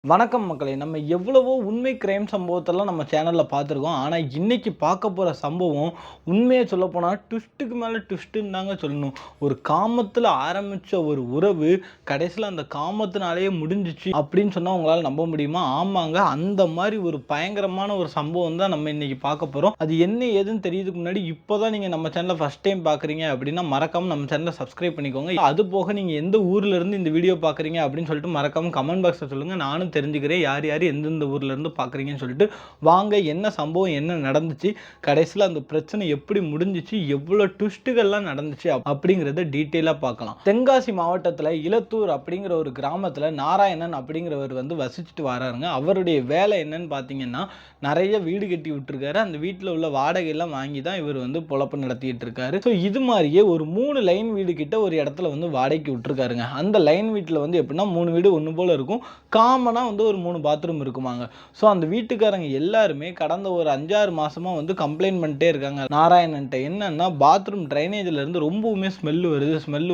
வணக்கம் மக்களே! நம்ம எவ்வளவோ உண்மை கிரைம் சம்பவத்தெல்லாம் நம்ம சேனல்ல பார்த்துருக்கோம். ஆனா, இன்னைக்கு பார்க்க போற சம்பவம் உண்மைய சொல்லப்போனா ட்விஸ்ட்டுக்கு மேல ட்விஸ்ட்டுன்னு தாங்க சொல்லணும். ஒரு காமத்துல ஆரம்பிச்ச ஒரு உறவு, கடைசில அந்த காமத்தினாலேயே முடிஞ்சுச்சு அப்படின்னு சொன்னா உங்களால நம்ப முடியுமா? ஆமாங்க. அந்த மாரி ஒரு பயங்கரமான ஒரு சம்பவம் தான் நம்ம இன்னைக்கு பார்க்க போறோம். அது என்ன ஏதுன்னு தெரியறதுக்கு முன்னாடி இப்போ தான் நீங்க நம்ம சேனல ஃபர்ஸ்ட் டைம் பார்க்குறீங்க அப்படின்னா, மறக்காம நம்ம சேனல சப்ஸ்கிரைப் பண்ணிக்கோங்க. அது போக நீங்க எந்த ஊர்ல இருந்து இந்த வீடியோ பார்க்குறீங்க அப்படின்னு சொல்லிட்டு மறக்காம கமெண்ட் பாக்ஸ்ல சொல்லுங்க. நானும் தெரிஞ்சுக்கிறேன் யார் யார் எந்தெந்த ஊர்ல இருந்து பார்க்குறீங்கன்னு சொல்லிட்டு. வாங்க என்ன சம்பவம் என்ன நடந்துச்சு, கடைசியில் அந்த பிரச்சனை எப்படி முடிஞ்சிச்சு, எவ்வளோ ட்விஸ்ட்டுகள்லாம் நடந்துச்சு அப்படிங்கிறத டீட்டெயிலாக பார்க்கலாம். தென்காசி மாவட்டத்தில் இலத்தூர் அப்படிங்கிற ஒரு கிராமத்தில் நாராயணன் அப்படிங்கிறவர் வந்து வசிச்சுட்டு வராருங்க. அவருடைய வேலை என்னன்னு பார்த்தீங்கன்னா, நிறைய வீடு கட்டி விட்டுருக்காரு. அந்த வீட்டில் உள்ள வாடகையெல்லாம் வாங்கி தான் இவர் வந்து பொழப்பு நடத்திட்டு இருக்காரு. ஸோ இது மாதிரியே ஒரு 3 லைன் வீடு கிட்ட ஒரு இடத்துல வந்து வாடகைக்கு விட்டுருக்காருங்க. அந்த லைன் வீட்டில் வந்து எப்படின்னா 3 வீடு ஒன்று போல இருக்கும். காமனாக வந்து ஒரு 3 பாத்ரூம் இருக்குமாங்க. ஸோ அந்த வீட்டுக்காரங்க எல்லாருமே கடந்த ஒரு 5, 6 மாசமா வந்து கம்ப்ளைண்ட் பண்ணிட்டே இருக்காங்க நாராயணன்ட்ட. என்னன்னா பாத்ரூம் ட்ரைனேஜ்ல இருந்து ரொம்பவுமே ஸ்மெல்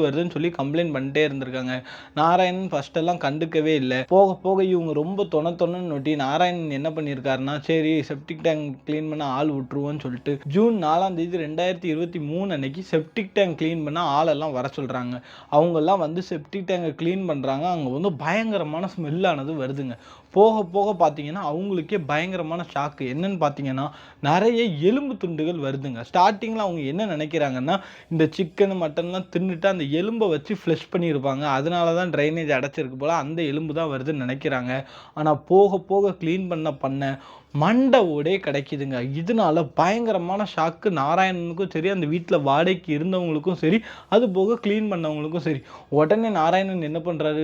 வருதுன்னு சொல்லி கம்ப்ளைண்ட் பண்ணிட்டே இருந்திருக்காங்க. நாராயணன் ஃபர்ஸ்ட் எல்லாம் கண்டுக்கவே இல்லை. போக போக இவங்க ரொம்ப தொணன்னு நொட்டி நாராயணன் என்ன பண்ணியிருக்காருன்னா, சரி செப்டிக் டேங்க் க்ளீன் பண்ண ஆள் விட்டுருவோன்னு சொல்லிட்டு ஜூன் 4ஆம் தேதி 2023 அன்னைக்கு செப்டிக் டேங்க் க்ளீன் பண்ண ஆளெல்லாம் வர சொல்றாங்க. அவங்கெல்லாம் வந்து செப்டிக் டேங்கை க்ளீன் பண்றாங்க. அங்கே வந்து பயங்கரமான ஸ்மெல்லானது வருதுங்க. போக போக பார்த்தீங்கன்னா அவங்களுக்கே பயங்கரமான ஷாக்கு. என்னன்னு பார்த்தீங்கன்னா, நிறைய எலும்பு துண்டுகள் வருதுங்க. ஸ்டார்டிங்கில் அவங்க என்ன நினைக்கிறாங்கன்னா, இந்த சிக்கன் மட்டன்லாம் தின்னுட்டு அந்த எலும்பை வச்சு ஃப்ளஷ் பண்ணியிருப்பாங்க, அதனால தான் ட்ரைனேஜ் அடைச்சிருக்கு போல், அந்த எலும்பு தான் வருதுன்னு நினைக்கிறாங்க. ஆனால் போக போக க்ளீன் பண்ண மண்டை ஓடே கிடைக்குதுங்க. இதனால பயங்கரமான ஷாக்கு நாராயணனுக்கும் சரி, அந்த வீட்டில் வாடகைக்கு இருந்தவங்களுக்கும் சரி, அது போக க்ளீன் பண்ணவங்களுக்கும் சரி. உடனே நாராயணன் என்ன பண்ணுறாரு,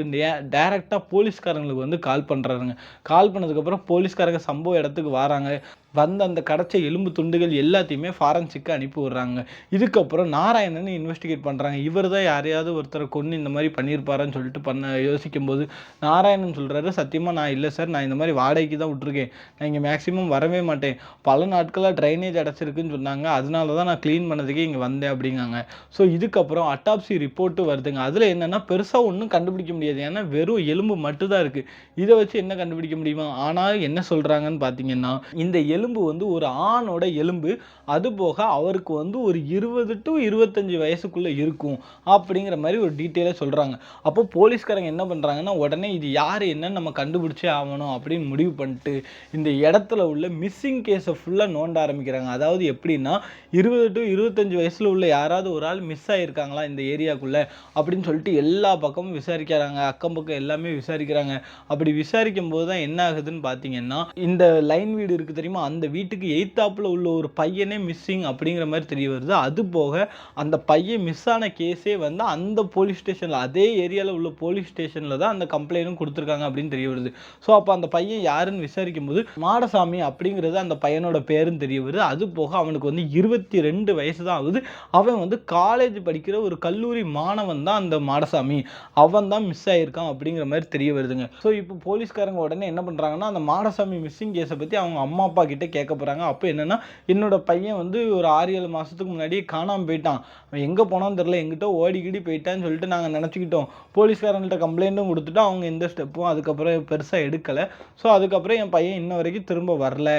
டைரெக்டாக போலீஸ்காரங்களுக்கு வந்து கால் பண்ணுறாருங்க. கால் பண்ணதுக்கப்புறம் போலீஸ்காரங்க சம்பவ இடத்துக்கு வராங்க. வந்து அந்த கிடைச்ச எலும்பு துண்டுகள் எல்லாத்தையுமே ஃபாரன்சிக்கு அனுப்பி விடுறாங்க. இதுக்கப்புறம் நாராயணன் இன்வெஸ்டிகேட் பண்ணுறாங்க. இவர் தான் யாரையாவது ஒருத்தரை கொன்று இந்த மாதிரி பண்ணியிருப்பாருன்னு சொல்லிட்டு யோசிக்கும்போது நாராயணன் சொல்கிறாரு, சத்தியமாக நான் இல்லை சார், நான் இந்த மாதிரி வாடகைக்கு தான் விட்டுருக்கேன், நான் இங்கே மேக்ஸிமம் வரவே மாட்டேன், பல நாட்களாக ட்ரைனேஜ் அடைச்சிருக்குன்னு சொன்னாங்க, அதனால தான் நான் க்ளீன் பண்ணதுக்கே இங்கே வந்தேன் அப்படிங்காங்க. ஸோ இதுக்கப்புறம் அட்டாப்சி ரிப்போர்ட்டு வருதுங்க. அதில் என்னென்னா பெருசாக ஒன்றும் கண்டுபிடிக்க முடியாது, ஏன்னா வெறும் எலும்பு மட்டும்தான் இருக்குது. இதை வச்சு என்ன கண்டுபிடிக்க முடியுமா? ஆனால் என்ன சொல்கிறாங்கன்னு பார்த்தீங்கன்னா, இந்த எலும்பு வந்து ஒரு ஆணோட எலும்பு, அதுபோக அவருக்கு வந்து ஒரு 20 to 25 வயசுக்குள்ளே இருக்கும் அப்படிங்கிற மாதிரி ஒரு டீட்டெயிலாக சொல்கிறாங்க. அப்போ போலீஸ்காரங்க என்ன பண்ணுறாங்கன்னா, உடனே இது யார் என்னன்னு நம்ம கண்டுபிடிச்சே ஆகணும் அப்படின்னு முடிவு பண்ணிட்டு இந்த இடத்துல உள்ள மிஸ்ஸிங் கேஸை ஃபுல்லாக நோண்ட ஆரம்பிக்கிறாங்க. அதாவது எப்படின்னா, 20 to 25 வயசில் உள்ள யாராவது ஒரு ஆள் மிஸ் ஆகியிருக்காங்களா இந்த ஏரியாக்குள்ளே அப்படின்னு சொல்லிட்டு எல்லா பக்கமும் விசாரிக்கிறாங்க. அக்கம் பக்கம் எல்லாமே விசாரிக்கிறாங்க. அப்படி விசாரிக்கும் போது தான் என்ன ஆகுதுன்னு பார்த்தீங்கன்னா, இந்த லைன் வீடு இருக்குது தெரியுமா, அந்த வீட்டுக்கு எய்த்தாப்புல உள்ள ஒரு பையனே மிஸ்ஸிங் அப்படிங்கிற மாதிரி தெரிய வருது. அது போக அந்த பையன் மிஸ் ஆன கேஸே வந்து அந்த போலீஸ் ஸ்டேஷனில், அதே ஏரியாவில் உள்ள போலீஸ் ஸ்டேஷனில் தான் அந்த கம்ப்ளைண்ட்டும் கொடுத்துருக்காங்க அப்படின்னு தெரிய வருது. ஸோ அப்போ அந்த பையன் யாருன்னு விசாரிக்கும் போது மாடசாமி அப்படிங்கிறது அந்த பையனோட பேருன்னு தெரிய வருது. அது போக அவனுக்கு வந்து 22 வயசு தான் ஆகுது. அவன் வந்து காலேஜ் படிக்கிற ஒரு கல்லூரி மாணவன் தான் அந்த மாடசாமி. அவன் தான் மிஸ் ஆகியிருக்கான் அப்படிங்கிற மாதிரி தெரிய வருதுங்க. ஸோ இப்போ போலீஸ்காரங்க உடனே என்ன பண்ணுறாங்கன்னா, அந்த மாடசாமி மிஸ்ஸிங் கேஸை பற்றி அவங்க அம்மா அப்பா கிட்ட கேட்க போகிறாங்க. அப்போ என்னென்னா, என்னோட பையன் வந்து ஒரு 6-7 மாதத்துக்கு முன்னாடியே காணாமல் போயிட்டான், அவன் எங்கே போனான்னு தெரில, எங்கிட்ட ஓடிக்கிடி போயிட்டான்னு சொல்லிட்டு நாங்கள் நினச்சிக்கிட்டோம். போலீஸ்காரங்கள்ட்ட கம்ப்ளைண்ட்டும் கொடுத்துட்டு அவங்க எந்த ஸ்டெப்பும் அதுக்கப்புறம் பெருசாக எடுக்கலை. ஸோ அதுக்கப்புறம் என் பையன் இன்ன வரைக்கும் திரும்ப வரல,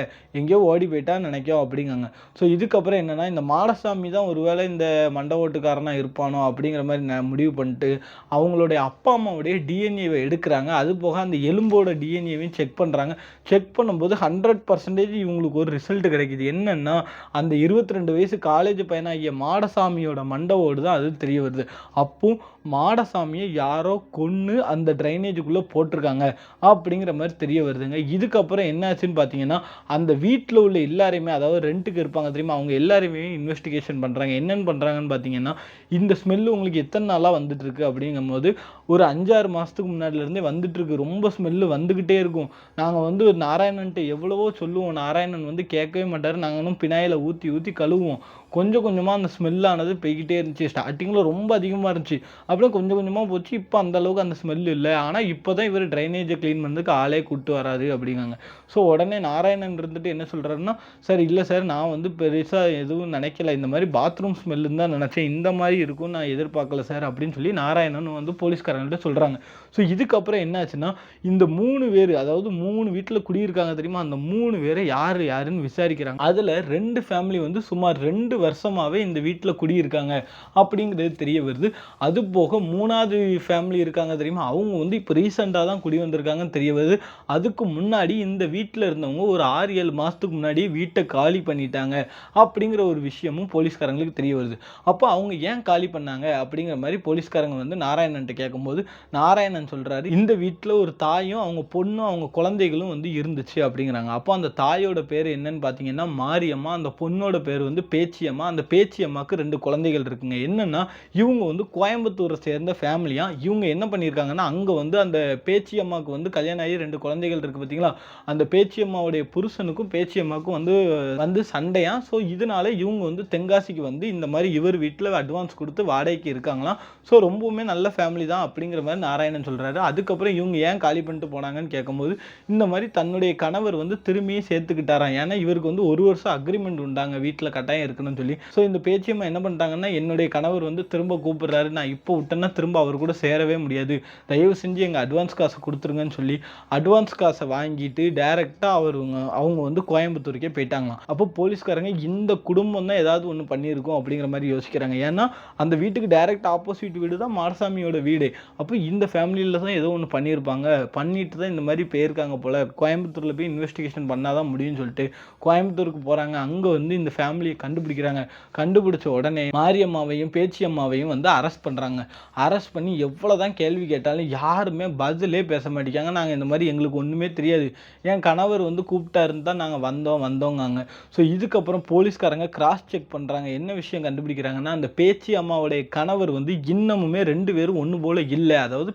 எங்கேயோ ஓடி போயிட்டான்னு நினைக்கும் அப்படிங்காங்க. ஸோ இதுக்கப்புறம் என்னென்னா, இந்த மாடசாமி தான் ஒருவேளை இந்த மண்டை ஓட்டுக்காரனாக இருப்பானோ அப்படிங்கிற மாதிரி முடிவு பண்ணிட்டு அவங்களுடைய அப்பா அம்மாவுடைய டிஎன்ஏவை எடுக்கிறாங்க. அது போக அந்த எலும்போட டிஎன்ஏவையும் செக் பண்ணுறாங்க. செக் பண்ணும்போது 100% இவங்களுக்கு ஒரு ரிசல்ட் கிடைக்குது. என்னன்னா, அந்த 22 வயசு காலேஜ் பையனாகிய மாடசாமியோட மண்டவோடு தான் அது தெரிய வருது. அப்போ மாடசாமியை யாரோ கொன்று அந்த ட்ரைனேஜுக்குள்ளே போட்டிருக்காங்க அப்படிங்கிற மாதிரி தெரிய வருதுங்க. இதுக்கப்புறம் என்னாச்சுன்னு பார்த்தீங்கன்னா, அந்த வீட்டில் உள்ள எல்லாரையுமே, அதாவது ரெண்ட்டுக்கு இருப்பாங்க தெரியுமா, அவங்க எல்லாரையுமே இன்வெஸ்டிகேஷன் பண்ணுறாங்க. என்னென்னு பண்ணுறாங்கன்னு பார்த்தீங்கன்னா, இந்த ஸ்மெல்லு உங்களுக்கு எத்தனை நாளாக வந்துட்டு இருக்கு அப்படிங்கும்போது ஒரு 5-6 மாதத்துக்கு முன்னாடிலேருந்தே வந்துட்டு இருக்கு. ரொம்ப ஸ்மெல்லு வந்துக்கிட்டே இருக்கும். நாங்கள் வந்து நாராயணன்ட்ட எவ்வளவோ சொல்லுவோம், நாராயணன் வந்து கேட்கவே மாட்டார். நாங்களும் பினாயில ஊற்றி கழுவுவோம். கொஞ்சம் கொஞ்சமாக அந்த ஸ்மெல்லானது போய்கிட்டே இருந்துச்சு. ஸ்டார்டிங்கில் ரொம்ப அதிகமாக இருந்துச்சு, அப்புறம் கொஞ்சம் கொஞ்சமாக போச்சு. இப்போ அந்த அளவுக்கு அந்த ஸ்மெல் இல்லை. ஆனால் இப்போ தான் இவர் ட்ரைனேஜை க்ளீன் பண்ணதுக்கு ஆளே கூப்பிட்டு வராது அப்படிங்காங்க. ஸோ உடனே நாராயணன் இருந்துட்டு என்ன சொல்கிறாருன்னா, சார் இல்லை சார், நான் வந்து பெருசாக எதுவும் நினைக்கல, இந்த மாதிரி பாத்ரூம் ஸ்மெல்லுன்னு தான் நினச்சேன், இந்த மாதிரி இருக்கும்னு நான் எதிர்பார்க்கல சார் அப்படின்னு சொல்லி நாராயணன் வந்து போலீஸ்காரங்கள்ட்ட சொல்கிறாங்க. ஸோ இதுக்கப்புறம் என்னாச்சுன்னா, இந்த 3 பேர், அதாவது 3 வீட்டில் குடியிருக்காங்க தெரியுமா, அந்த 3 பேரை யார் யாருன்னு விசாரிக்கிறாங்க. அதில் 2 ஃபேமிலி வந்து சுமார் 2 வருஷமாகவே இந்த வீட்டில் குடியிருக்காங்க அப்படிங்கிறது தெரிய வருது. அது போக 3வது ஃபேமிலி இருக்காங்க தெரியுமா, அவங்க வந்து இப்போ ரீசெண்டாக தான் குடி வந்திருக்காங்கன்னு தெரிய வருது. அதுக்கு முன்னாடி இந்த வீட்டில் இருந்தவங்க ஒரு 6-7 மாதத்துக்கு முன்னாடி வீட்டை காலி பண்ணிட்டாங்க அப்படிங்கிற ஒரு விஷயமும் போலீஸ்காரங்களுக்கு தெரிய வருது. அப்போ அவங்க ஏன் காலி பண்ணாங்க அப்படிங்கிற மாதிரி போலீஸ்காரங்க வந்து நாராயணன்ட்ட கேட்கும்போது நாராயணன் சொல்கிறாரு, இந்த வீட்டில் ஒரு தாயும் அவங்க பொண்ணும் அவங்க குழந்தைகளும் வந்து இருந்துச்சு அப்படிங்கிறாங்க. அப்போ அந்த தாயோட பேர் என்னன்னு பார்த்தீங்கன்னா மாரியம்மா, அந்த பொண்ணோட பேர் வந்து பேச்சியம்மா. அந்த பேச்சியம்மாவுக்கு 2 குழந்தைகள் இருக்குங்க. என்னன்னா இவங்க வந்து கோயம்புத்தூரை சேர்ந்த ஃபேமிலியா. இவங்க என்ன பண்ணியிருக்காங்கன்னா, அங்கே வந்து அந்த பேச்சியம்மாவுக்கு வந்து கல்யாணம் ஆகி 2 குழந்தைகள் இருக்குது பார்த்தீங்களா, அந்த பேச்சியம்மாவுடைய புருஷனுக்கும் பேச்சியம்மாவுக்கும் வந்து வந்து சண்டையா. ஸோ இதனால இவங்க வந்து தென்காசிக்கு வந்து இந்த மாதிரி இவர் வீட்டில் அட்வான்ஸ் கொடுத்து வாடகைக்கு இருக்காங்களாம். ஸோ ரொம்பவுமே நல்ல ஃபேமிலி தான் அப்படிங்கிற மாதிரி நாராயணன் சொல்கிறாரு. அதுக்கப்புறம் இவங்க ஏன் காலி பண்ணிட்டு போனாங்கன்னு கேட்கும்போது, இந்த மாதிரி தன்னுடைய கணவர் வந்து திரும்பியும் சேர்த்துக்கிட்டாராம். ஏன்னா இவருக்கு வந்து 1 வருஷம் அக்ரிமெண்ட் உண்டாங்க, வீட்டில் கட்டாயம் இருக்கணும்னு சொல்லி. ஸோ இந்த பேச்சியம்மா என்ன பண்ணிட்டாங்கன்னா, என்னுடைய கணவர் வந்து திரும்ப கூப்பிடுறாரு, நான் இப்போ விட்டேன்னா திரும்ப அவர் கூட சேரவே முடியாது, தயவு செஞ்சு எங்கள் அட்வான்ஸ் காசை கொடுத்துருங்கன்னு சொல்லி அட்வான்ஸ் காசை வாங்கிட்டு டைரெக்டாக அவங்க வந்து கோயம்புத்தூருக்கே போயிட்டாங்களாம். அப்போ போலீஸ்காரங்க இந்த குடும்பம் தான் ஏதாவது ஒன்று பண்ணியிருக்கோம் அப்படிங்கிற மாதிரி யோசிக்கிறாங்க. ஏன்னா அந்த வீட்டுக்கு டைரக்ட் ஆப்போசிட் வீடு தான் மாடசாமியோட வீடு. அப்போ இந்த ஃபேமிலியில் தான் ஏதோ ஒன்று பண்ணியிருப்பாங்க, பண்ணிட்டு தான் இந்த மாதிரி போயிருக்காங்க போல், கோயம்புத்தூரில் போய் இன்வெஸ்டிகேஷன் பண்ணால் தான் முடியும்னு சொல்லிட்டு கோயம்புத்தூருக்கு போகிறாங்க. அங்கே வந்து இந்த ஃபேமிலியை கண்டுபிடிக்கிறாங்க. கண்டுபிடிச்ச உடனே மாரியம்மாவையும் பேச்சியம்மாவையும் வந்து அரெஸ்ட் பண்ணுறாங்க. அரெஸ்ட் பண்ணி எவ்வளோ தான் கேள்வி கேட்டாலும் யாருமே பதிலே பேச மாட்டேங்காங்க. நாங்கள் இந்த மாதிரி எங்களுக்கு ஒன்றுமே தெரியாது, என் கணவர் வந்து கூப்பிட்டாருன்னு தான் நாங்கள் வந்தோங்காங்க. ஸோ இதுக்கப்புறம் போலீஸ்காரங்க கிராஸ் செக் பண்ணுறாங்க. என்ன விஷயம் கண்டுபிடிக்கிறாங்கன்னா, அந்த பேச்சி அம்மாவுடைய கணவர் வந்து இன்னமுமே 2 பேரும் ஒன்று போல் இல்லை. அதாவது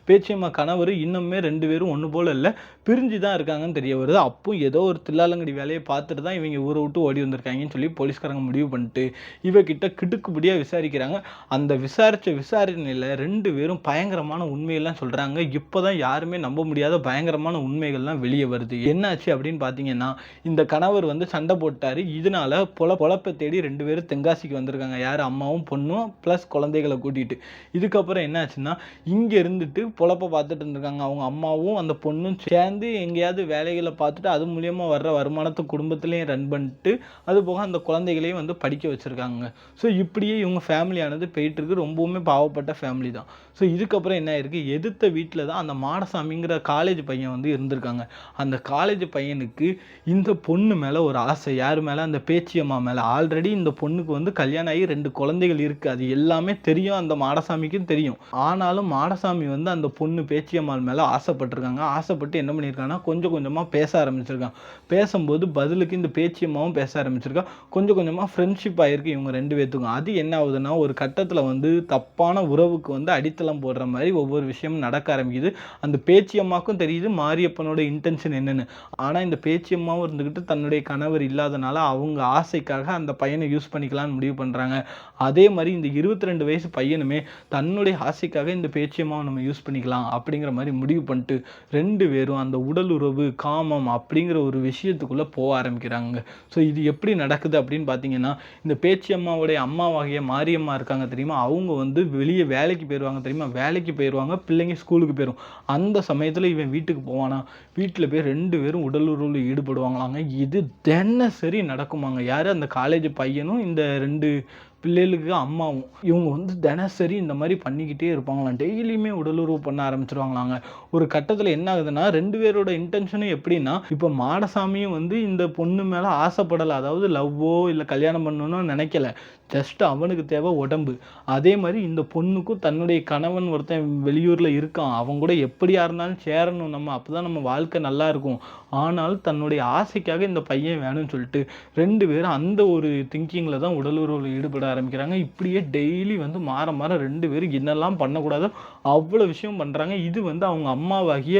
பேச்சியம்மா கணவர் இன்னுமே 2 பேரும் ஒன்று போல் இல்லை, பிரிஞ்சு தான் இருக்காங்கன்னு தெரிய வருது. அப்போ ஏதோ ஒரு தில்லாலங்கடி வேலையை பார்த்துட்டு தான் இவங்க ஊரை விட்டு ஓடி வந்திருக்காங்கன்னு சொல்லி போலீஸ்காரங்க முடிவு பண்ணிட்டு இவகிட்ட கிடுக்குப்படியாக விசாரிக்கிறாங்க. அந்த விசாரணையில் 2 பேரும் பயங்கரமான உண்மையெல்லாம் சொல்கிறாங்க. இப்போ தான் யாருமே நம்ப முடியாத பயங்கரமான உண்மைகள்லாம் வெளியே வருது. என்னாச்சு அப்படின்னு பார்த்தீங்கன்னா, இந்த கணவர் வந்து சண்டை போட்டார். இதனால பொழப்பை தேடி 2 பேரும் தென்காசிக்கு வந்திருக்காங்க. யார், அம்மாவும் பொண்ணும் ப்ளஸ் குழந்தைகளை கூட்டிகிட்டு. இதுக்கப்புறம் என்னாச்சுன்னா, இங்கே இருந்துட்டு பொழப்பை பார்த்துட்டு இருந்திருக்காங்க. அவங்க அம்மாவும் அந்த பொண்ணும் சேர்ந்து எங்கேயாவது வேலைகளை பார்த்துட்டு அது மூலியமாக வர்ற வருமானத்தை குடும்பத்திலையும் ரன் பண்ணிட்டு அது போக அந்த குழந்தைகளையும் வந்து படிக்க வச்சுருக்காங்க. ஸோ இப்படியே இவங்க ஃபேமிலியானது போயிட்டுருக்கு. ரொம்பவுமே பாவப்பட்ட ஃபேமிலி தான். ஸோ இதுக்கப்புறம் என்ன ஆயிருக்கு, எதிர்த்த வீட்டில் தான் அந்த மாடசாமிங்கிற காலேஜ் பையன் வந்து இருந்திருக்காங்க. அந்த காலேஜ் பையனுக்கு இந்த பொண்ணு மேலே ஒரு ஆசை. யார் மேலே, அந்த பேச்சியம்மா மேலே. ஆல்ரெடி இந்த பொண்ணுக்கு வந்து கல்யாணம் ஆகி 2 குழந்தைகள் இருக்குது. அது எல்லாமே தெரியும், அந்த மாடசாமிக்கும் தெரியும். ஆனாலும் மாடசாமி வந்து அந்த பொண்ணு பேச்சியம்மாள் மேலே ஆசைப்பட்டிருக்காங்க. ஆசைப்பட்டு என்ன பண்ணியிருக்காங்கன்னா, கொஞ்சம் கொஞ்சமாக பேச ஆரம்பிச்சிருக்காங்க. பேசும்போது பதிலுக்கு இந்த பேச்சியம்மாவும் பேச ஆரம்பிச்சிருக்கா. கொஞ்சம் கொஞ்சமாக ஃப்ரெண்ட்ஷிப் ஆகிருக்கு இவங்க 2 பேத்துக்கும். அது என்ன ஆகுதுன்னா, ஒரு கட்டத்தில் வந்து தப்பான உறவுக்கு வந்து அடித்தளம் போடுற மாதிரி ஒவ்வொரு விஷயமும் நடக்க ஆரம்பிக்குது. அந்த பேச்சியம்மாவுக்கும் தெரியுது மாரியப்பனோட இன்டென்ஷன் என்னன்னு. ஆனால் இந்த பேச்சியம்மாவும் இருந்துக்கிட்டு தன்னுடைய கணவர் இல்லாதனால அவங்க ஆசைக்காக அந்த பையனை யூஸ் பண்ணிக்கலாம்னு முடிவு பண்ணுறாங்க. அதே மாதிரி இந்த 22 வயசு பையனுமே தன்னுடைய ஆசைக்காக இந்த பேச்சியம்மாவை நம்ம யூஸ் பண்ணிக்கலாம் அப்படிங்கிற மாதிரி முடிவு பண்ணிட்டு 2 பேரும் அந்த உடல் உறவு, காமம் அப்படிங்கிற ஒரு விஷயத்துக்குள்ளே போக ஆரம்பிக்கிறாங்க. ஸோ இது எப்படி நடக்குது அப்படின்னு பார்த்தீங்கன்னா, இந்த பேச்சியம்மாவுடைய அம்மாவாகிய மாரியம்மா இருக்காங்க தெரியுமா, அவங்க வந்து வெளியே வேலைக்கு போயிடுவாங்க தெரியுமா, வேலைக்கு போயிடுவாங்க, பிள்ளைங்க ஸ்கூலுக்கு போயிடும். அந்த சமயத்தில் இவன் வீட்டுக்கு போவானா, வீட்டில் போய் 2 பேரும் உடல் உறவில் ஈடுபடுவாங்களாங்க. இது தினசரி நடக்குமாங்க. யார், அந்த காலேஜ் பையனும் இந்த 2 பிள்ளைகளுக்கு அம்மாவும். இவங்க வந்து தினசரி இந்த மாதிரி பண்ணிக்கிட்டே இருப்பாங்களாம். டெய்லியுமே உடலுறவு பண்ண ஆரம்பிச்சிருவாங்களாங்க. ஒரு கட்டத்தில் என்ன ஆகுதுன்னா, 2 பேரோட இன்டென்ஷனும் எப்படின்னா, இப்போ மாடசாமியும் வந்து இந்த பொண்ணு மேலே ஆசைப்படலை. அதாவது லவ்வோ இல்லை கல்யாணம் பண்ணணும்னு நினைக்கல. ஜஸ்ட் அவனுக்கு தேவை உடம்பு. அதே மாதிரி இந்த பொண்ணுக்கும் தன்னுடைய கணவன் ஒருத்தன் வெளியூரில் இருக்கான், அவங்க கூட எப்படியா இருந்தாலும் சேரணும் நம்ம, அப்போ தான் நம்ம வாழ்க்கை நல்லா இருக்கும். ஆனால் தன்னுடைய ஆசைக்காக இந்த பையன் வேணும்னு சொல்லிட்டு 2 பேரும் அந்த ஒரு திங்கிங்கில் தான் உடலுறவில் ஈடுபட ஆரம்பிக்கிறாங்க. இப்படியே டெய்லி வந்து மாற 2 பேரும் என்னெல்லாம் பண்ணக்கூடாதோ அவ்வளோ விஷயம் பண்ணுறாங்க. இது வந்து அவங்க அம்மாவாகிய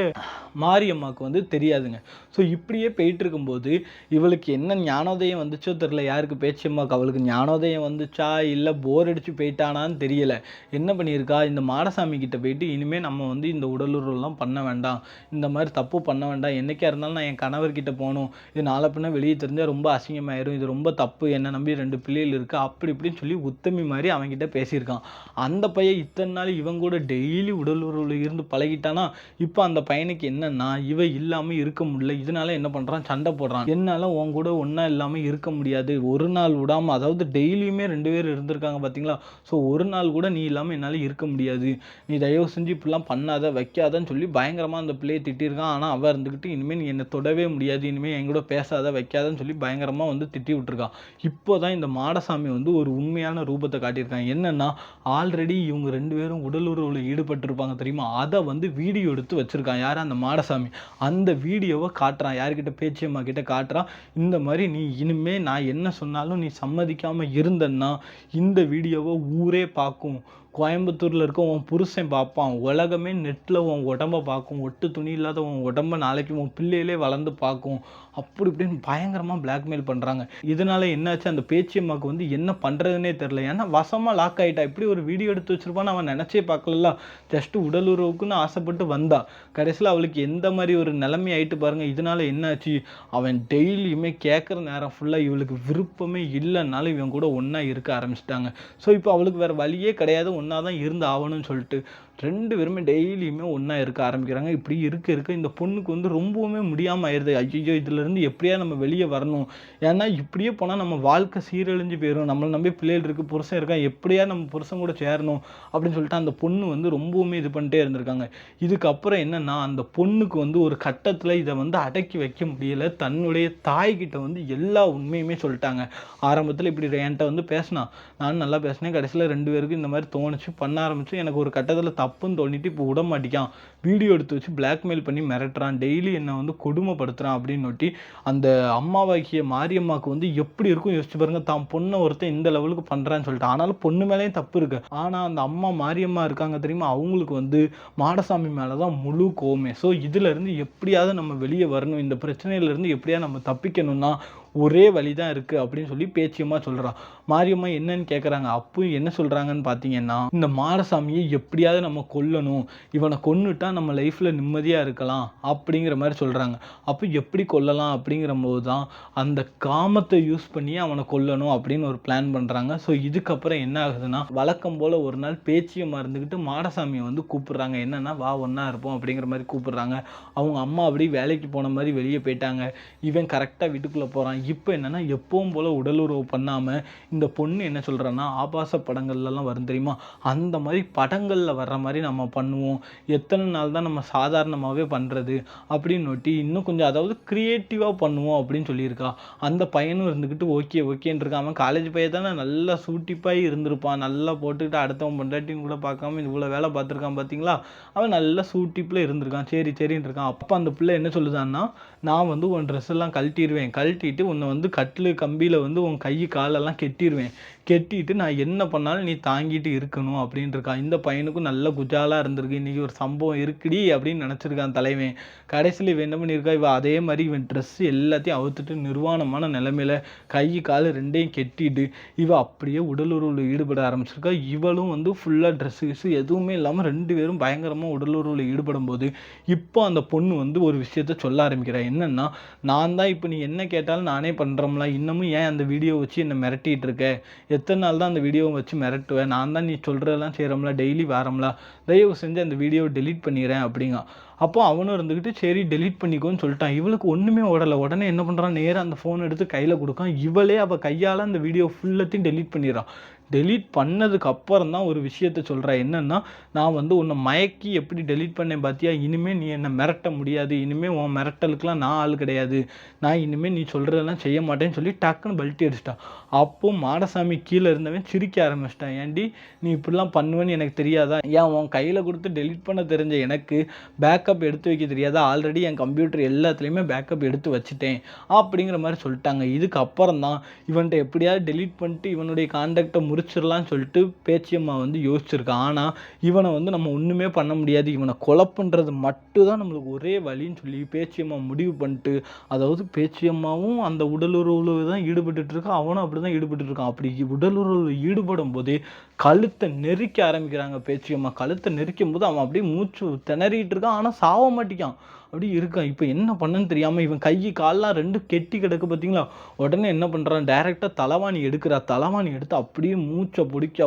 மாரியம்மாவுக்கு வந்து தெரியாதுங்க. ஸோ இப்படியே போயிட்டு இருக்கும்போது இவளுக்கு என்ன ஞானோதயம் வந்துச்சோ தெரில. யாருக்கு? பேச்சியம்மாவுக்கு. அவளுக்கு ஞானோதயம் வந்துச்சா இல்லை போர் அடிச்சு போயிட்டானான்னு தெரியல. என்ன பண்ணியிருக்கா, இந்த மாடசாமி கிட்ட போயிட்டு இனிமேல் நம்ம வந்து இந்த உடலுறவுலாம் பண்ண வேண்டாம், இந்த மாதிரி தப்பு பண்ண வேண்டாம், என்றைக்கா இருந்தாலும் நான் என் கணவர்கிட்ட போகணும், இது நாளை பின்ன வெளியே தெரிஞ்சால் ரொம்ப அசிங்கமாயிரும், இது ரொம்ப தப்பு, என்னை நம்பி 2 பிள்ளைகள் இருக்குது, அப்படி இப்படின்னு சொல்லி உத்தமி மாதிரி அவன்கிட்ட பேசியிருக்கான். அந்த பையன் இத்தனை நாள் இவன் கூட டெய்லி உடலுறவில் இருந்து பழகிட்டானா. இப்போ அந்த பையனுக்கு என்னன்னா, இவ இல்லாமல் இருக்க முடியல. இதனால என்ன பண்ணுறான், சண்டை போடுறான். என்னால் உன் கூட ஒன்றா இல்லாமல் இருக்க முடியாது, ஒரு நாள் விடாமல், அதாவது டெய்லியுமே 2 பேர் இருந்திருக்காங்க பார்த்தீங்களா. ஸோ ஒரு நாள் கூட நீ இல்லாமல் என்னால் இருக்க முடியாது, நீ தயவு செஞ்சு இப்படிலாம் பண்ணாத வைக்காதன்னு சொல்லி பயங்கரமாக அந்த பிள்ளையை திட்டியிருக்கான். ஆனால் அவள் இருந்துக்கிட்டு இனிமேல் நீ என்னை தொடவே முடியாது, இனிமேல் என் கூட பேசாத வைக்காதன்னு சொல்லி பயங்கரமாக வந்து திட்டி விட்டுருக்கான். இப்போ தான் இந்த மாடசாமி வந்து ஒரு உண்மையான ரூபத்தை காட்டியிருக்காங்க. என்னென்னா, ஆல்ரெடி இவங்க 2 பேரும் உடலுறவில் ஈடுபட்டிருப்பாங்க தெரியுமா, அதை வந்து வீடியோ எடுத்து வச்சுருக்கான். யார்? அந்த மாடசாமி. அந்த வீடியோவை காட்டுறான். யார்கிட்ட? பேச்சியம்மா கிட்ட காட்டுறான். இந்த மாதிரி நீ இனிமே நான் என்ன சொன்னாலும் நீ சம்மதிக்காமல் இருந்தன்னா இந்த வீடியோவை ஊரே பார்க்கும், கோயம்புத்தூரில் இருக்க உன் புருஷன் பார்ப்பான், உலகமே நெட்டில் உன் உடம்பை பார்க்கும், ஒட்டு துணி இல்லாத உன் உடம்பை நாளைக்கு உன் பிள்ளையிலே வளர்ந்து பார்க்கும், அப்படி இப்படின்னு பயங்கரமாக பிளாக்மெயில் பண்ணுறாங்க. இதனால் என்னாச்சு, அந்த பேச்சியம்மாவுக்கு வந்து என்ன பண்ணுறதுனே தெரில. ஏன்னா வசமாக லாக் ஆகிட்டா. இப்படி ஒரு வீடியோ எடுத்து வச்சுருப்பான்னு அவன் நினச்சே பார்க்கல. ஜஸ்ட்டு உடலுறவுக்குன்னு ஆசைப்பட்டு வந்தா. கடைசியில் அவளுக்கு எந்த மாதிரி ஒரு நிலைமை ஆகிட்டு பாருங்கள். இதனால் என்னாச்சு, அவன் டெய்லியுமே கேட்குற நேரம் ஃபுல்லாக இவளுக்கு விருப்பமே இல்லைன்னாலும் இவன் கூட ஒன்றா இருக்க ஆரம்பிச்சிட்டாங்க. ஸோ இப்போ அவளுக்கு வேறு வழியே கிடையாது, ஒன்றா தான் இருந்து ஆகணும்னு சொல்லிட்டு 2 பேருமே டெய்லியுமே ஒன்றா இருக்க ஆரம்பிக்கிறாங்க. இப்படி இருக்க இந்த பொண்ணுக்கு வந்து ரொம்பவுமே முடியாமல் ஆயிடுது. ஐயோ, இதுலேருந்து எப்படியா நம்ம வெளியே வரணும், ஏன்னா இப்படியே போனால் நம்ம வாழ்க்கை சீரழிஞ்சு போயிடும், நம்மளை நம்பி பிள்ளைகள் இருக்குது, புருஷன் இருக்கான், எப்படியா நம்ம புருஷன் கூட சேரணும் அப்படின்னு சொல்லிட்டு அந்த பொண்ணு வந்து ரொம்பவுமே இது பண்ணிட்டே இருந்திருக்காங்க. இதுக்கப்புறம் என்னென்னா, அந்த பொண்ணுக்கு வந்து ஒரு கட்டத்தில் இதை வந்து அடக்கி வைக்க முடியலை. தன்னுடைய தாய்கிட்ட வந்து எல்லா உண்மையுமே சொல்லிட்டாங்க. ஆரம்பத்தில் இப்படி என்கிட்ட வந்து பேசினா, நானும் நல்லா பேசினேன், கடைசியில் 2 பேருக்கு இந்த மாதிரி தோணுச்சு, பண்ண ஆரம்பிச்சு, எனக்கு ஒரு கட்டத்தில் தப்புன்னு தோண்டிட்டு இப்போ விட மாட்டிக்கான், வீடியோ எடுத்து வச்சு பிளாக்மெயில் பண்ணி மிரட்டுறான், டெய்லி என்னை வந்து கொடுமைப்படுத்துறான் அப்படின்னு நோட்டி அந்த அம்மாவாகிய மாரியம்மாவுக்கு வந்து எப்படி இருக்கும் யோசிச்சு பாருங்க. தான் பொண்ணை ஒருத்தன் இந்த லெவலுக்கு பண்ணுறான்னு சொல்லிட்டு. ஆனாலும் பொண்ணு மேலேயும் தப்பு இருக்கு. ஆனால் அந்த அம்மா மாரியம்மா இருக்காங்க தெரியுமா, அவங்களுக்கு வந்து மாடசாமி மேலே தான் முழு கோவமே. ஸோ இதுலேருந்து எப்படியாவது நம்ம வெளியே வரணும், இந்த பிரச்சனையிலேருந்து எப்படியாவது நம்ம தப்பிக்கணும்னா ஒரே வழி தான் இருக்குது அப்படின்னு சொல்லி பேச்சியம்மா சொல்கிறான். மாரியம்மா என்னன்னு கேட்குறாங்க. அப்போ என்ன சொல்கிறாங்கன்னு பார்த்தீங்கன்னா, இந்த மாடசாமியை எப்படியாவது நம்ம கொல்லணும், இவனை கொன்னுட்டா நம்ம லைஃப்பில் நிம்மதியாக இருக்கலாம் அப்படிங்கிற மாதிரி சொல்கிறாங்க. அப்போ எப்படி கொல்லலாம் அப்படிங்கிற போது தான் அந்த காமத்தை யூஸ் பண்ணி அவனை கொல்லணும் அப்படின்னு ஒரு பிளான் பண்ணுறாங்க. ஸோ இதுக்கப்புறம் என்ன ஆகுதுன்னா, வழக்கம் போல் ஒரு நாள் பேச்சியம்மா இருந்துக்கிட்டு மாடசாமியை வந்து கூப்பிட்றாங்க. என்னென்னா, வா ஒன்றா இருப்போம் அப்படிங்கிற மாதிரி கூப்பிட்றாங்க. அவங்க அம்மா அப்படி வேலைக்கு போன மாதிரி வெளியே போயிட்டாங்க. இவன் கரெக்டாக வீட்டுக்குள்ளே போகிறான். இப்போ என்னென்னா, எப்பவும் போல் உடலுறவு பண்ணாமல் இந்த பொண்ணு என்ன சொல்கிறான்னா, ஆபாச படங்கள்லாம் வரும் தெரியுமா, அந்த மாதிரி படங்களில் வர்ற மாதிரி நம்ம பண்ணுவோம், எத்தனை நாள் தான் நம்ம சாதாரணமாகவே பண்ணுறது அப்படின்னு நோட்டி இன்னும் கொஞ்சம் அதாவது க்ரியேட்டிவாக பண்ணுவோம் அப்படின்னு சொல்லியிருக்கா. அந்த பையனும் இருந்துக்கிட்டு ஓகேன்னு இருக்கான். அவன் காலேஜ் பையன் தானே, நல்லா சூட்டிப்பாய் இருந்திருப்பான், நல்லா போட்டுக்கிட்டு அடுத்தவன் பொண்டாட்டியும் கூட பார்க்காம இவ்வளோ வேலை பார்த்துருக்கான் பார்த்தீங்களா, அவன் நல்லா சூட்டிப்பில் இருந்திருக்கான். சரின்னு இருக்கான். அப்போ அந்த பிள்ளை என்ன சொல்லுதான்னா, நான் வந்து உன் ட்ரெஸ் எல்லாம் கழட்டிட்டு உன்னை வந்து கட்டில் கம்பியில் வந்து உன் கை காலெல்லாம் கெட்டிட்டு நான் என்ன பண்ணாலும் நீ தாங்கிட்டு இருக்கணும் அப்படின்னு இருக்கான். இந்த பையனுக்கும் நல்ல குஜாலாக இருந்திருக்கு, இன்றைக்கி ஒரு சம்பவம் இருக்குடி அப்படின்னு நினச்சிருக்கான் தலைவன். கடைசியில் இவன் என்ன பண்ணியிருக்கா, இவன் அதே மாதிரி இவன் ட்ரெஸ்ஸு எல்லாத்தையும் அவுத்துட்டு நிர்வாணமான நிலைமையில் கை கால் 2ஐயும் கெட்டிட்டு இவன் அப்படியே உடலுறவில் ஈடுபட ஆரம்பிச்சிருக்கா. இவளும் வந்து ஃபுல்லாக ட்ரெஸ்ஸு எதுவுமே இல்லாமல் 2 பேரும் பயங்கரமாக உடலுறவில் ஈடுபடும் போது இப்போ அந்த பொண்ணு வந்து ஒரு விஷயத்த சொல்ல ஆரம்பிக்கிறான். என்னென்னா, நான் தான் இப்போ நீ என்ன கேட்டாலும் நானே பண்ணுறோம்ல, இன்னமும் ஏன் அந்த வீடியோ வச்சு என்னை மிரட்டிகிட்டு இருக்க, எத்தனை நாள் தான் அந்த வீடியோவை வச்சு மிரட்டுவேன், நான் தான் நீ சொல்கிறதெல்லாம் செய்கிறோம்ல, டெய்லி வரோம்ல, தயவு செஞ்சு அந்த வீடியோவை டெலீட் பண்ணிடுறேன் அப்படிங்க. அப்போ அவனும் இருந்துக்கிட்டு சரி டெலீட் பண்ணிக்கோன்னு சொல்லிட்டான். இவளுக்கு ஒன்றுமே ஓடலை. உடனே என்ன பண்ணுறான், நேராக அந்த ஃபோன் எடுத்து கையில் கொடுக்கான். இவளே அவள் கையால் அந்த வீடியோ ஃபுல்லத்தையும் டெலீட் பண்ணிடுறான். டெலீட் பண்ணதுக்கு அப்புறம் தான் ஒரு விஷயத்த சொல்கிறேன். என்னென்னா, நான் வந்து உன்னை மயக்கி எப்படி டெலீட் பண்ணேன் பார்த்தியா, இனிமேல் நீ என்னை மிரட்ட முடியாது, இனிமேல் உன் மிரட்டலுக்கெலாம் நான் ஆள் கிடையாது, நான் இனிமேல் நீ சொல்கிறதெல்லாம் செய்ய மாட்டேன்னு சொல்லி டக்குன்னு பல்ட்டி அடிச்சிட்டான். அப்போ மாடசாமி கீழே இருந்தவன் சிரிக்க ஆரம்பிச்சிட்டான். ஏன்டி நீ இப்படிலாம் பண்ணுவேன்னு எனக்கு தெரியாதா? ஏன் உன் கையில் கொடுத்து டெலிட் பண்ண தெரிஞ்ச எனக்கு பேக்கப் எடுத்து வைக்க தெரியாதா? ஆல்ரெடி என் கம்ப்யூட்டர் எல்லாத்துலேயுமே பேக்கப் எடுத்து வச்சுட்டேன் அப்படிங்கிற மாதிரி சொல்லிட்டாங்க. இதுக்கப்புறம் தான் இவன்கிட்ட எப்படியாவது டெலிட் பண்ணிட்டு இவனுடைய கான்டாக்டை முறிச்சிடலான்னு சொல்லிட்டு பேச்சியம்மா வந்து யோசிச்சிருக்கான். ஆனால் இவனை வந்து நம்ம ஒன்றுமே பண்ண முடியாது, இவனை கொலை பண்ணுறது மட்டும்தான் நம்மளுக்கு ஒரே வழின்னு சொல்லி பேச்சியம்மா முடிவு பண்ணிட்டு, அதாவது பேச்சியம்மாவும் அந்த உடலுறவு தான் ஈடுபட்டு இருக்கான், அவனும் அப்படி தான் ஈடுபட்டு இருக்கான். அப்படி உடலுறவு ஈடுபடும் போதே கழுத்தை நெரிக்க ஆரம்பிக்கிறாங்க பேச்சியம்மா. கழுத்தை நெரிக்கும் போது அவன் அப்படியே மூச்சு திணறிட்டு இருக்கான், ஆனால் சாவ மாட்டிக்கான், அப்படி இருக்கான். இப்போ என்ன பண்ணன்னு தெரியாமல் இவன் கை கால்லாம் ரெண்டும் கெட்டி கிடக்கு பார்த்தீங்களா. உடனே என்ன பண்ணுறான், டைரெக்டாக தலைவாணி எடுக்கிறா. தலைவாணி எடுத்து அப்படியே மூச்சை பிடிச்சி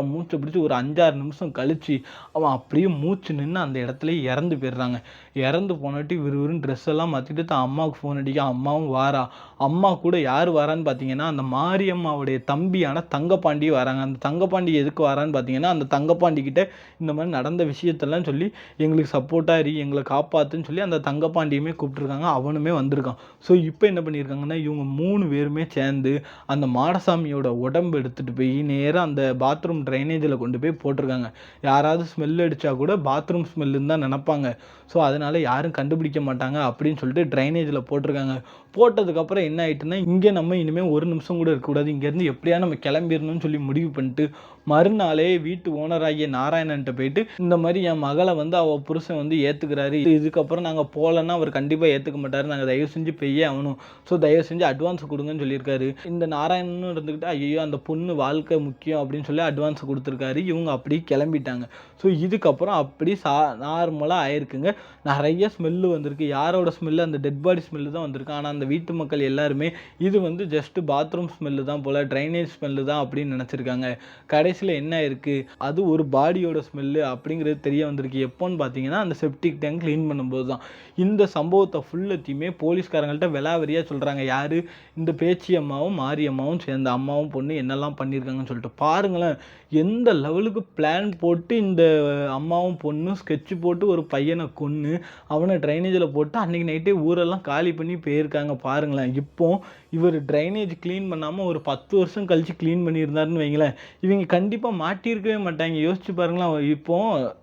ஒரு 5-6 நிமிஷம் கழித்து அவன் அப்படியே மூச்சு நின்று அந்த இடத்துலயே இறந்து போயிடுறாங்க. இறந்து போனாட்டி விறுவிறுன்னு ட்ரெஸ் எல்லாம் மாற்றிட்டு தான் அம்மாவுக்கு ஃபோன் அடிக்க. அம்மாவும் வாரா. அம்மா கூட யார் வரான்னு பார்த்தீங்கன்னா அந்த மாரியம்மாவுடைய தம்பியான தங்கப்பாண்டி வராங்க. அந்த தங்கப்பாண்டி எதுக்கு வரான்னு பார்த்தீங்கன்னா, அந்த தங்கப்பாண்டி கிட்ட இந்த மாதிரி நடந்த விஷயத்தெல்லாம் சொல்லி எங்களுக்கு சப்போர்ட்டாக இரு, எங்களை காப்பாற்றுன்னு சொல்லி அந்த தங்கப்பாண்டியுமே கூப்பிட்டுருக்காங்க. அவனுமே வந்திருக்கான். ஸோ இப்போ என்ன பண்ணியிருக்காங்கன்னா, இவங்க 3 பேருமே சேர்ந்து அந்த மாடசாமியோட உடம்பு எடுத்துகிட்டு போய் நேராக அந்த பாத்ரூம் ட்ரைனேஜில் கொண்டு போய் போட்டிருக்காங்க. யாராவது ஸ்மெல் அடித்தா கூட பாத்ரூம் ஸ்மெல்லுன்னு தான் நினப்பாங்க. ஸோ அதனால் யாரும் கண்டுபிடிக்க மாட்டாங்க அப்படின்னு சொல்லிட்டு ட்ரைனேஜில் போட்டிருக்காங்க. போட்டதுக்கப்புறம் என்ன ஆகிட்டுன்னா, இங்கே நம்ம இனிமேல் ஒரு நிமிஷம் கூட இருக்கக்கூடாது, இங்கேருந்து எப்படியா நம்ம கிளம்பிடணும்னு சொல்லி முடிவு பண்ணிட்டு மறுநாளே வீட்டு ஓனராகிய நாராயணன்ட்ட போயிட்டு இந்த மாதிரி என் மகளை வந்து அவள் புருஷன் வந்து ஏற்றுக்கிறாரு, இதுக்கப்புறம் நாங்கள் போகலன்னா அவர் கண்டிப்பாக ஏற்றுக்க மாட்டார், நாங்கள் தயவு செஞ்சு பெய்யே ஆகணும், ஸோ தயவு செஞ்சு அட்வான்ஸ் கொடுங்கன்னு சொல்லியிருக்காரு. இந்த நாராயணனும் இருந்துக்கிட்டு ஐயோ அந்த பொண்ணு வாழ்க்கை முக்கியம் அப்படின்னு சொல்லி அட்வான்ஸ் கொடுத்துருக்காரு. இவங்க அப்படி கிளம்பிட்டாங்க. ஸோ இதுக்கப்புறம் அப்படி நார்மலாக ஆயிருக்குங்க. நிறைய ஸ்மெல்லு வந்திருக்கு. யாரோட ஸ்மெல்லு? அந்த டெட் பாடி ஸ்மெல்லு தான் வந்திருக்கு. ஆனால் அந்த வீட்டு மக்கள் எல்லாருமே இது வந்து ஜஸ்ட்டு பாத்ரூம் ஸ்மெல்லு தான் போல், ட்ரைனேஜ் ஸ்மெல்லு தான் அப்படின்னு நினச்சிருக்காங்க. கடைசியில் என்ன இருக்குது, அது ஒரு பாடியோட ஸ்மெல்லு அப்படிங்கிறது தெரிய வந்திருக்கு. எப்போன்னு பார்த்தீங்கன்னா அந்த செப்டிக் டேங்க் க்ளீன் பண்ணும்போது தான். இந்த சம்பவத்தை ஃபுல்லத்தையுமே போலீஸ்காரங்கள்ட்ட விலாவரியாக சொல்கிறாங்க. யார்? இந்த பேச்சியம்மாவும் மாரியம்மாவும் சேர்ந்த அம்மாவும் பொண்ணு என்னெல்லாம் பண்ணியிருக்காங்கன்னு சொல்லிட்டு. பாருங்களேன் எந்த லெவலுக்கு பிளான் போட்டு இந்த அம்மாவும் பொண்ணும் ஸ்கெட்சு போட்டு ஒரு பையனை கொன்று அவனை ட்ரைனேஜில் போட்டு அன்றைக்கி நைட்டே ஊரெல்லாம் காலி பண்ணி போயிருக்காங்க. பாருங்களேன். இப்போ இவர் ட்ரைனேஜ் க்ளீன் பண்ணாமல் ஒரு 10 வருஷம் கழித்து க்ளீன் பண்ணியிருந்தாருன்னு வைங்களேன், இவங்க கண்டிப்பாக மாட்டியிருக்கவே மாட்டாங்க. யோசிச்சு பாருங்களேன். இப்போது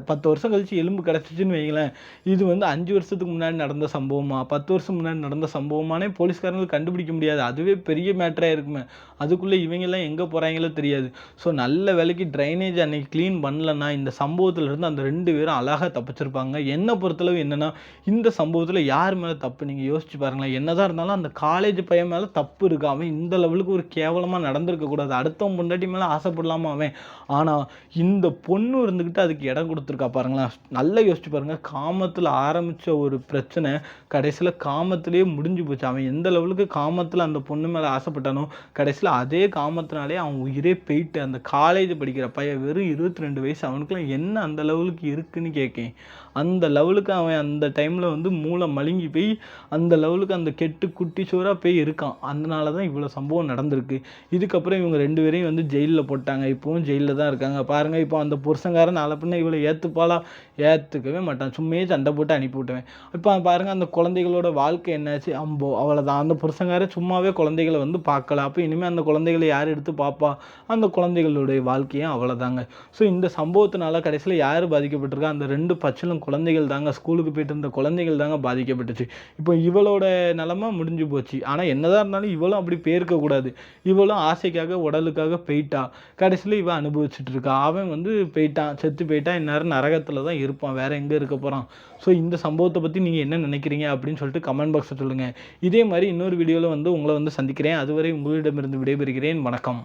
10 வருஷம் கழிச்சு எலும்பு கிடச்சிச்சின்னு வைங்களேன், இது வந்து 5 வருஷத்துக்கு முன்னாடி நடந்த சம்பவமா 10 வருஷம் முன்னாடி நடந்த சம்பவமானே போலீஸ்காரங்களுக்கு கண்டுபிடிக்க முடியாது. அதுவே பெரிய மேட்டராக இருக்குமே. அதுக்குள்ளே இவங்கெல்லாம் எங்கே போகிறாங்களோ தெரியாது. ஸோ நல்ல வேலைக்கு ட்ரைனேஜ் அன்னைக்கு க்ளீன் பண்ணலன்னா இந்த சம்பவத்திலேருந்து அந்த 2 பேரும் அழகாக தப்பிச்சிருப்பாங்க. என்னை பொறுத்தளவு என்னென்னா, இந்த சம்பவத்தில் யார் மேலே தப்பு நீங்கள் யோசிச்சு பாருங்களேன். என்னதான் இருந்தாலும் அந்த காலேஜ் பையன் மேலே தப்பு இருக்கு. அவன் இந்த லெவலுக்கு ஒரு கேவலமாக நடந்திருக்கக்கூடாது. அடுத்தவன் பொண்டாட்டி மேலே ஆசைப்படலாமா அவன்? ஆனால் இந்த பொண்ணு இருந்துக்கிட்டு அதுக்கு இடம் கொடுத்துருக்கா பாருங்களேன். நல்லா யோசிச்சு பாருங்கள். காமத்தில் ஆரம்பித்த ஒரு பிரச்சனை கடைசியில் காமத்திலே முடிஞ்சு போச்சு. அவன் எந்த லெவலுக்கு காமத்தில் அந்த பொண்ணு மேலே ஆசைப்பட்டானோ கடைசியில் அதே காமத்தினாலே அவன் உயிரே போயிட்டு. அந்த காலேஜ் படிக்கிற பையன் வெறும் 22 வயசு, அவனுக்குலாம் என்ன அந்த லெவலுக்கு இருக்குன்னு கேட்கேன். அந்த லெவலுக்கு அவன் அந்த டைமில் வந்து மூளை மழுங்கி போய் அந்த லெவலுக்கு அந்த கெட்டு குட்டி சோறாக போய் இருக்கான். அதனால தான் இவ்வளோ சம்பவம் நடந்திருக்கு. இதுக்கப்புறம் இவங்க 2 பேரையும் வந்து ஜெயிலில் போட்டாங்க. இப்போவும் ஜெயிலில் தான் இருக்காங்க. பாருங்கள், இப்போ அந்த புருஷங்காரன் நாளை பின்ன இவ்வளோ ஏற்றுப்பாளா? ஏற்றுக்கவே மாட்டான். சும்மையே சண்டை போட்டு அனுப்பி விட்டுவேன். இப்போ பாருங்கள், அந்த குழந்தைகளோட வாழ்க்கை என்னாச்சு? அம்போ அவ்வளோதான். அந்த புருஷங்காரன் சும்மாவே குழந்தைகளை வந்து பார்க்கல. அப்போ இனிமேல் அந்த குழந்தைகளை யார் எடுத்து பார்ப்பா? அந்த குழந்தைகளுடைய வாழ்க்கையும் அவ்வளோதாங்க. ஸோ இந்த சம்பவத்தினால கடைசியில் யார் பாதிக்கப்பட்டிருக்கா? அந்த 2 பச்சிலும் குழந்தைகள் தாங்க. ஸ்கூலுக்கு போயிட்டு இருந்த குழந்தைகள் தாங்க பாதிக்கப்பட்டுச்சு. இப்போ இவளோட நிலமை முடிஞ்சு போச்சு. ஆனால் என்னதான் இருந்தாலும் இவளும் அப்படி போயிருக்கக்கூடாது. இவளும் ஆசைக்காக உடலுக்காக போயிட்டா. கடைசியில் இவன் அனுபவிச்சுட்டு இருக்கா. அவன் வந்து போயிட்டான், செத்து போயிட்டான். இந்நேரம் நரகத்தில் தான் இருப்பான், வேற எங்கே இருக்க போகிறான்? ஸோ இந்த சம்பவத்தை பற்றி நீங்கள் என்ன நினைக்கிறீங்க அப்படின்னு சொல்லிட்டு கமெண்ட் பாக்ஸில் சொல்லுங்கள். இதே மாதிரி இன்னொரு வீடியோவில் வந்து உங்களை வந்து சந்திக்கிறேன். அதுவரை உங்களிடமிருந்து விடைபெறுகிறேன். வணக்கம்.